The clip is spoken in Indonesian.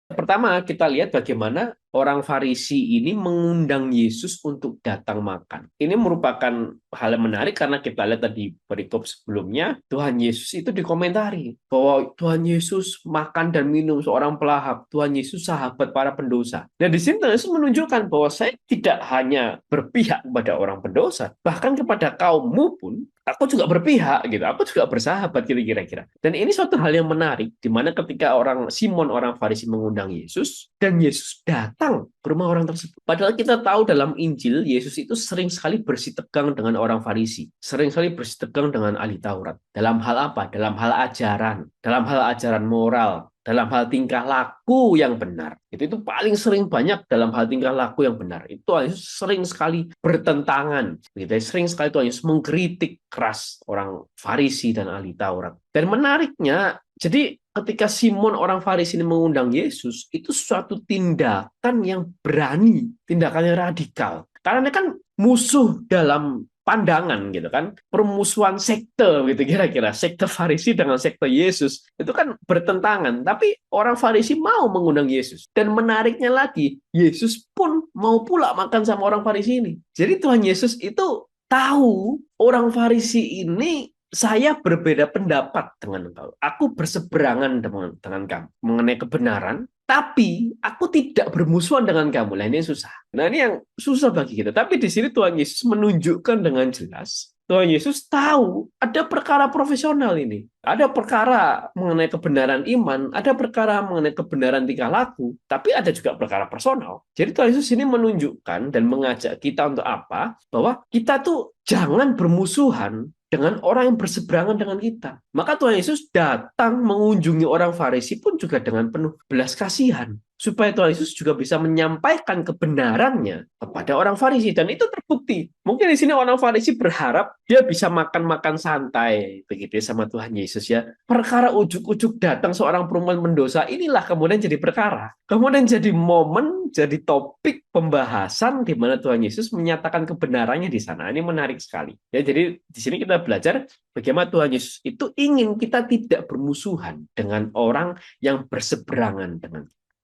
Pertama, kita lihat bagaimana orang Farisi ini mengundang Yesus untuk datang makan. Ini merupakan hal yang menarik karena kita lihat tadi perikop sebelumnya, Tuhan Yesus itu dikomentari bahwa Tuhan Yesus makan dan minum seorang pelahap, Tuhan Yesus sahabat para pendosa. Nah, di sini Tuhan Yesus menunjukkan bahwa saya tidak hanya berpihak kepada orang pendosa, bahkan kepada kaummu pun aku juga berpihak gitu, aku juga bersahabat gitu kira-kira. Dan ini suatu hal yang menarik, di mana ketika orang Simon orang Farisi mengundang Yesus dan Yesus datang ke rumah orang tersebut. Padahal kita tahu dalam Injil Yesus itu sering sekali bersitegang dengan orang Farisi, sering sekali bersitegang dengan ahli Taurat. Dalam hal apa? Dalam hal ajaran moral, dalam hal tingkah laku yang benar. Itu paling sering banyak dalam hal tingkah laku yang benar. Itu Tuhan Yesus sering sekali bertentangan. Gitu. Sering sekali Tuhan Yesus mengkritik keras orang Farisi dan ahli Taurat. Dan menariknya, jadi ketika Simon orang Farisi ini mengundang Yesus, itu suatu tindakan yang berani, tindakan yang radikal. Karena kan musuh dalam pandangan gitu kan, permusuhan sekte gitu kira-kira, sekte Farisi dengan sekte Yesus itu kan bertentangan, tapi orang Farisi mau mengundang Yesus, dan menariknya lagi Yesus pun mau pula makan sama orang Farisi ini. Jadi Tuhan Yesus itu tahu orang Farisi ini, saya berbeda pendapat dengan engkau, aku berseberangan dengan kamu mengenai kebenaran, tapi aku tidak bermusuhan dengan kamu. Lah ini susah. Nah, ini yang susah bagi kita. Tapi di sini Tuhan Yesus menunjukkan dengan jelas, Tuhan Yesus tahu ada perkara profesional ini. Ada perkara mengenai kebenaran iman, ada perkara mengenai kebenaran tingkah laku, tapi ada juga perkara personal. Jadi Tuhan Yesus ini menunjukkan dan mengajak kita untuk apa? Bahwa kita tuh jangan bermusuhan dengan orang yang berseberangan dengan kita. Maka Tuhan Yesus datang mengunjungi orang Farisi pun juga dengan penuh belas kasihan, supaya Tuhan Yesus juga bisa menyampaikan kebenarannya kepada orang Farisi, dan itu terbukti. Mungkin di sini orang Farisi berharap dia bisa makan-makan santai begitu ya sama Tuhan Yesus ya. Perkara ujuk-ujuk datang seorang perempuan mendosa inilah kemudian jadi perkara. Kemudian jadi momen, jadi topik pembahasan di mana Tuhan Yesus menyatakan kebenarannya di sana. Ini menarik sekali. Ya, jadi di sini kita belajar bagaimana Tuhan Yesus itu ingin kita tidak bermusuhan dengan orang yang berseberangan dengan